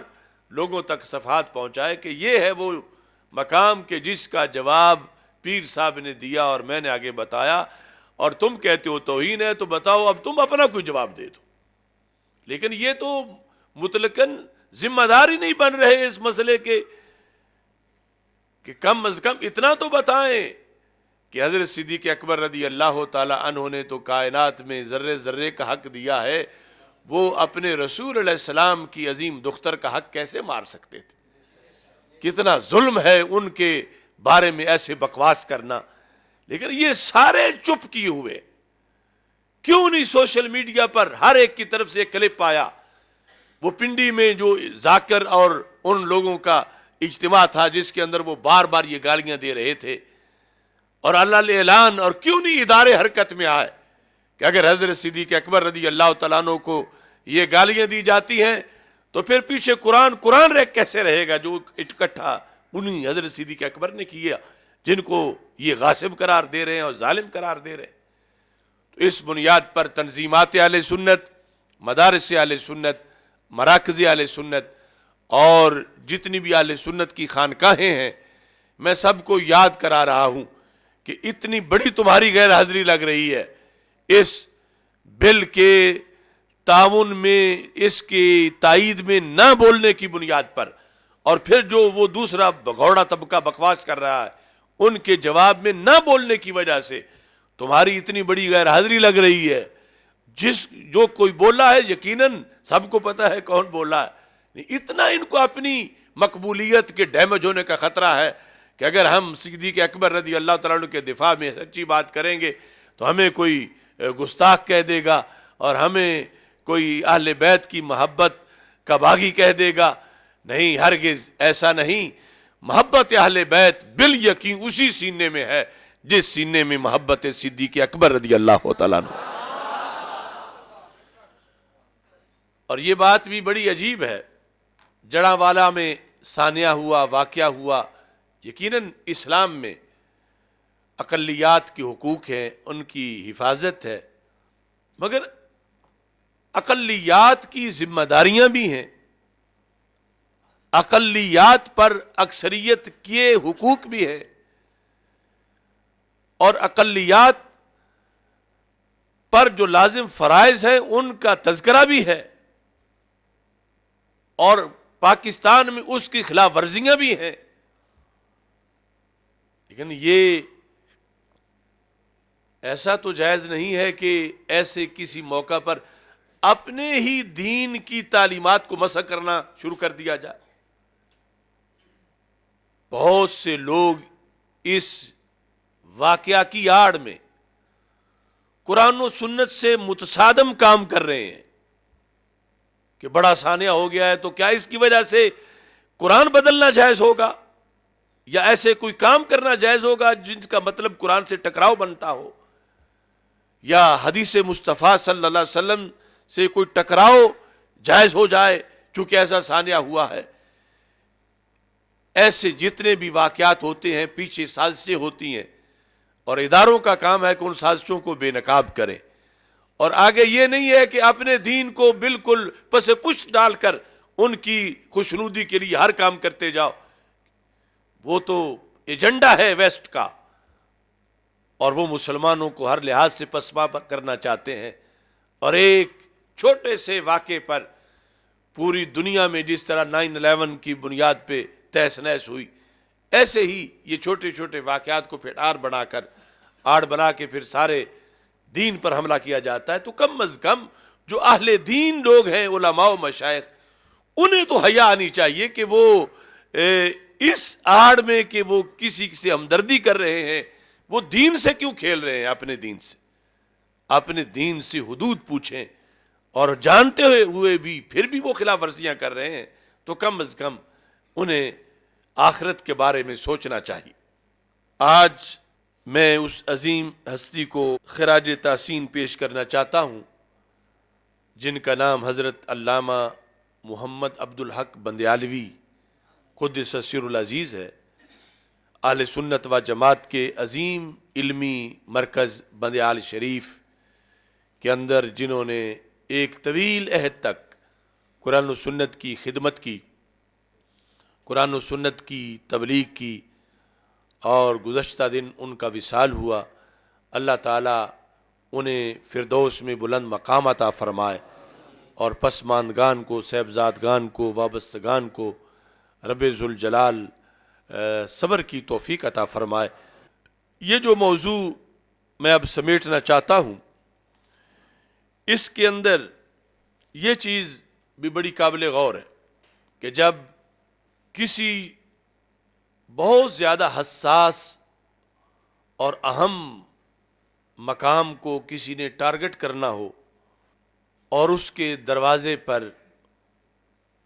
لوگوں تک صفحات پہنچائے کہ یہ ہے وہ مقام کہ جس کا جواب پیر صاحب نے دیا اور میں نے آگے بتایا، اور تم کہتے ہو توہین ہے، تو بتاؤ اب تم اپنا کوئی جواب دے دو۔ لیکن یہ تو مطلقاً ذمہ دار ہی نہیں بن رہے اس مسئلے کے کہ کم از کم اتنا تو بتائیں کہ حضرت صدیق اکبر رضی اللہ تعالی عنہ نے تو کائنات میں ذرے ذرے کا حق دیا ہے، وہ اپنے رسول علیہ السلام کی عظیم دختر کا حق کیسے مار سکتے تھے؟ کتنا ظلم ہے ان کے بارے میں ایسے بکواس کرنا۔ لیکن یہ سارے چپ کیے ہوئے، کیوں نہیں سوشل میڈیا پر ہر ایک کی طرف سے ایک کلپ آیا؟ وہ پنڈی میں جو ذاکر اور ان لوگوں کا اجتماع تھا جس کے اندر وہ بار بار یہ گالیاں دے رہے تھے، اور اللہ اعلان، اور کیوں نہیں ادارے حرکت میں آئے کہ اگر حضرت صدیق اکبر رضی اللہ تعالیٰ عنہ کو یہ گالیاں دی جاتی ہیں تو پھر پیچھے قرآن کیسے رہے گا جو اکٹھا انہی حضرت صدیق اکبر نے کیا، جن کو یہ غاصب قرار دے رہے ہیں اور ظالم قرار دے رہے ہیں۔ تو اس بنیاد پر تنظیمات اہل سنت، مدارس اہل سنت، مراکز اہل سنت اور جتنی بھی اہل سنت کی خانقاہیں ہیں، میں سب کو یاد کرا رہا ہوں کہ اتنی بڑی تمہاری غیر حاضری لگ رہی ہے اس بل کے تعاون میں، اس کی تائید میں نہ بولنے کی بنیاد پر، اور پھر جو وہ دوسرا بگوڑا طبقہ بکواس کر رہا ہے ان کے جواب میں نہ بولنے کی وجہ سے تمہاری اتنی بڑی غیر حاضری لگ رہی ہے۔ جو کوئی بولا ہے یقیناً سب کو پتا ہے کون بولا ہے۔ اتنا ان کو اپنی مقبولیت کے ڈیمیج ہونے کا خطرہ ہے کہ اگر ہم صدیق اکبر رضی اللہ تعالیٰ عنہ کے دفاع میں سچی بات کریں گے تو ہمیں کوئی گستاخ کہہ دے گا، اور ہمیں کوئی اہل بیت کی محبت کا باغی کہہ دے گا۔ نہیں، ہرگز ایسا نہیں۔ محبت اہل بیت بالیقین اسی سینے میں ہے جس سینے میں محبت صدیق اکبر رضی اللہ تعالیٰ عنہ۔ اور یہ بات بھی بڑی عجیب ہے، جڑاں والا میں سانیہ ہوا، واقعہ ہوا یقیناً اسلام میں اقلیات کے حقوق ہیں، ان کی حفاظت ہے، مگر اقلیات کی ذمہ داریاں بھی ہیں، اقلیات پر اکثریت کے حقوق بھی ہیں، اور اقلیات پر جو لازم فرائض ہیں ان کا تذکرہ بھی ہے، اور پاکستان میں اس کی خلاف ورزیاں بھی ہیں۔ لیکن یہ ایسا تو جائز نہیں ہے کہ ایسے کسی موقع پر اپنے ہی دین کی تعلیمات کو مسخ کرنا شروع کر دیا جائے۔ بہت سے لوگ اس واقعہ کی آڑ میں قرآن و سنت سے متصادم کام کر رہے ہیں کہ بڑا سانحہ ہو گیا ہے، تو کیا اس کی وجہ سے قرآن بدلنا جائز ہوگا، یا ایسے کوئی کام کرنا جائز ہوگا جن کا مطلب قرآن سے ٹکراؤ بنتا ہو، یا حدیث مصطفیٰ صلی اللہ علیہ وسلم سے کوئی ٹکراؤ جائز ہو جائے چونکہ ایسا سانحہ ہوا ہے۔ ایسے جتنے بھی واقعات ہوتے ہیں پیچھے سازشیں ہوتی ہیں، اور اداروں کا کام ہے کہ ان سازشوں کو بے نقاب کریں، اور آگے یہ نہیں ہے کہ اپنے دین کو بالکل پس پشت ڈال کر ان کی خوشنودی کے لیے ہر کام کرتے جاؤ۔ وہ تو ایجنڈا ہے ویسٹ کا، اور وہ مسلمانوں کو ہر لحاظ سے پسپا کرنا چاہتے ہیں، اور ایک چھوٹے سے واقعے پر پوری دنیا میں جس طرح 9/11 کی بنیاد پہ تہس نہس ہوئی، ایسے ہی یہ چھوٹے چھوٹے واقعات کو پھر آڑ بنا کے پھر سارے دین پر حملہ کیا جاتا ہے۔ تو کم از کم جو اہل دین لوگ ہیں، علماء و مشائخ، انہیں تو حیا آنی چاہیے کہ وہ اس آڑ میں کہ وہ کسی سے ہمدردی کر رہے ہیں، وہ دین سے کیوں کھیل رہے ہیں؟ اپنے دین سے حدود پوچھیں، اور جانتے ہوئے بھی پھر بھی وہ خلاف ورزیاں کر رہے ہیں تو کم از کم انہیں آخرت کے بارے میں سوچنا چاہیے۔ آج میں اس عظیم ہستی کو خراج تحسین پیش کرنا چاہتا ہوں جن کا نام حضرت علامہ محمد عبدالحق بندیالوی قدس سر العزیز ہے، اہل سنت و جماعت کے عظیم علمی مرکز بندیال شریف کے اندر جنہوں نے ایک طویل عہد تک قرآن و سنت کی خدمت کی، قرآن و سنت کی تبلیغ کی، اور گزشتہ دن ان کا وصال ہوا۔ اللہ تعالیٰ انہیں فردوس میں بلند مقام عطا فرمائے، اور پسماندگان کو، صاحبزادگان کو، وابستگان کو رب ذوالجلال صبر کی توفیق عطا فرمائے۔ یہ جو موضوع میں اب سمیٹنا چاہتا ہوں، اس کے اندر یہ چیز بھی بڑی قابل غور ہے کہ جب کسی بہت زیادہ حساس اور اہم مقام کو کسی نے ٹارگٹ کرنا ہو، اور اس کے دروازے پر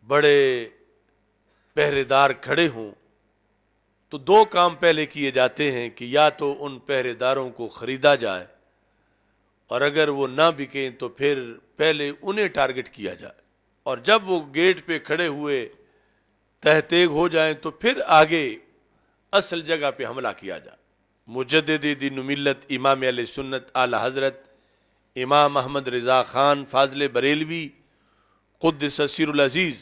بڑے پہرے دار کھڑے ہوں، تو دو کام پہلے کیے جاتے ہیں کہ یا تو ان پہرے داروں کو خریدا جائے، اور اگر وہ نہ بکیں تو پھر پہلے انہیں ٹارگٹ کیا جائے، اور جب وہ گیٹ پہ کھڑے ہوئے تہتیگ ہو جائیں تو پھر آگے اصل جگہ پہ حملہ کیا جائے۔ مجدد دین و ملت امام علیہ سنت اعلی حضرت امام احمد رضا خان فاضل بریلوی قدس سر العزیز،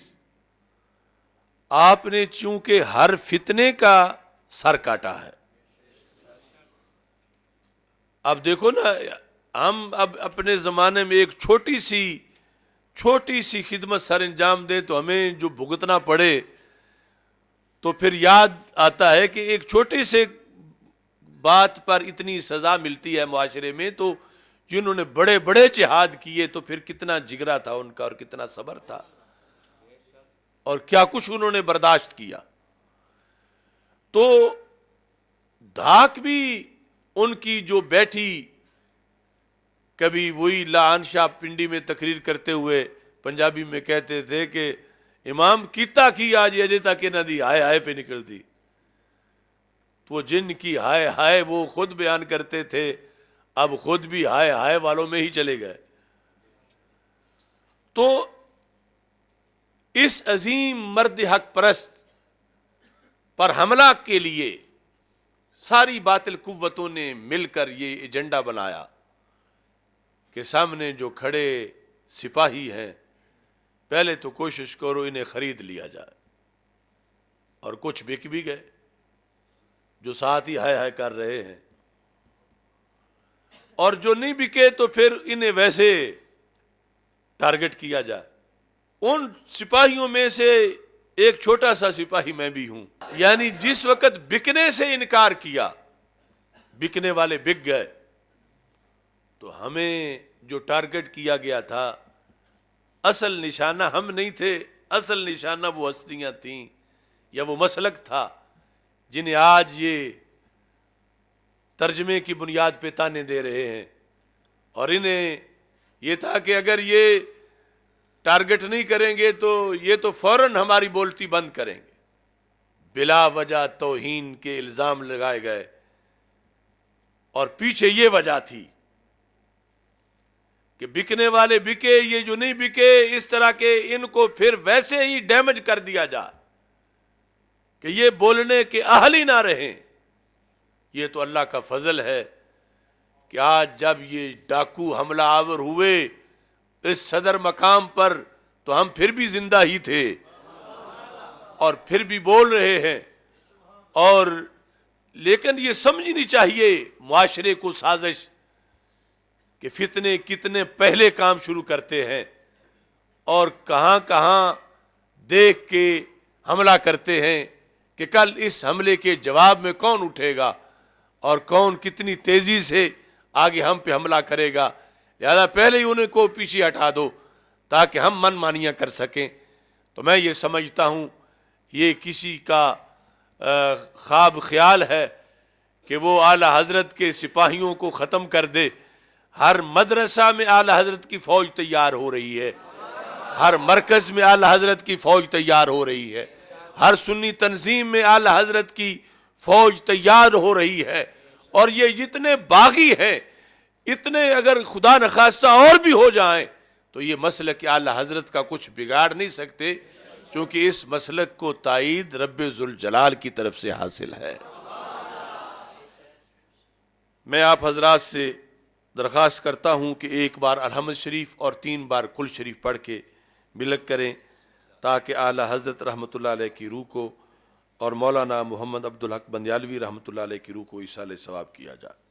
آپ نے چونکہ ہر فتنے کا سر کاٹا ہے۔ اب دیکھو نا، ہم اب اپنے زمانے میں ایک چھوٹی سی خدمت سر انجام دیں تو ہمیں جو بھگتنا پڑے، تو پھر یاد آتا ہے کہ ایک چھوٹے سے بات پر اتنی سزا ملتی ہے معاشرے میں، تو جنہوں نے بڑے بڑے جہاد کیے تو پھر کتنا جگرا تھا ان کا، اور کتنا صبر تھا، اور کیا کچھ انہوں نے برداشت کیا۔ تو دھاک بھی ان کی جو بیٹھی، کبھی وہی لعن شاہ پنڈی میں تقریر کرتے ہوئے پنجابی میں کہتے تھے کہ امام کیتا کی آج اجے تک نہ دی ہائے ہائے پہ نکل دی، تو وہ جن کی ہائے ہائے وہ خود بیان کرتے تھے، اب خود بھی ہائے ہائے والوں میں ہی چلے گئے۔ تو اس عظیم مرد حق پرست پر حملہ کے لیے ساری باطل قوتوں نے مل کر یہ ایجنڈا بنایا کہ سامنے جو کھڑے سپاہی ہیں پہلے تو کوشش کرو انہیں خرید لیا جائے، اور کچھ بک بھی گئے جو ساتھ ہی ہائے ہائے کر رہے ہیں، اور جو نہیں بکے تو پھر انہیں ویسے ٹارگٹ کیا جائے۔ ان سپاہیوں میں سے ایک چھوٹا سا سپاہی میں بھی ہوں، یعنی جس وقت بکنے سے انکار کیا، بکنے والے بک گئے، تو ہمیں جو ٹارگٹ کیا گیا تھا اصل نشانہ ہم نہیں تھے، اصل نشانہ وہ ہستیاں تھیں یا وہ مسلک تھا جنہیں آج یہ ترجمے کی بنیاد پہ تانے دے رہے ہیں، اور انہیں یہ تھا کہ اگر یہ ٹارگٹ نہیں کریں گے تو یہ تو فوراً ہماری بولتی بند کریں گے۔ بلا وجہ توہین کے الزام لگائے گئے، اور پیچھے یہ وجہ تھی کہ بکنے والے بکے، یہ جو نہیں بکے اس طرح کے ان کو پھر ویسے ہی ڈیمیج کر دیا جائے کہ یہ بولنے کے اہل ہی نہ رہیں۔ یہ تو اللہ کا فضل ہے کہ آج جب یہ ڈاکو حملہ آور ہوئے اس صدر مقام پر تو ہم پھر بھی زندہ ہی تھے اور پھر بھی بول رہے ہیں، اور لیکن یہ سمجھنی چاہیے معاشرے کو سازش کہ فتنے کتنے پہلے کام شروع کرتے ہیں اور کہاں کہاں دیکھ کے حملہ کرتے ہیں کہ کل اس حملے کے جواب میں کون اٹھے گا اور کون کتنی تیزی سے آگے ہم پہ حملہ کرے گا، لہذا پہلے ہی انہیں کو پیچھے ہٹا دو تاکہ ہم من مانیاں کر سکیں۔ تو میں یہ سمجھتا ہوں یہ کسی کا خواب خیال ہے کہ وہ اعلی حضرت کے سپاہیوں کو ختم کر دے۔ ہر مدرسہ میں اعلی حضرت کی فوج تیار ہو رہی ہے، ہر مرکز میں اعلی حضرت کی فوج تیار ہو رہی ہے، ہر سنی تنظیم میں اعلی حضرت کی فوج تیار ہو رہی ہے، اور یہ جتنے باغی ہیں اتنے اگر خدا نخواستہ اور بھی ہو جائیں تو یہ مسلک اعلی حضرت کا کچھ بگاڑ نہیں سکتے، کیونکہ اس مسلک کو تائید رب ذوالجلال کی طرف سے حاصل ہے۔ میں آپ حضرات سے درخواست کرتا ہوں کہ ایک بار الحمد شریف اور 3 بار کل شریف پڑھ کے ملک کریں تاکہ اعلی حضرت رحمۃ اللہ علیہ کی روح کو اور مولانا محمد عبدالحق بندیالوی رحمۃ اللہ علیہ کی روح کو ایصال ثواب کیا جائے۔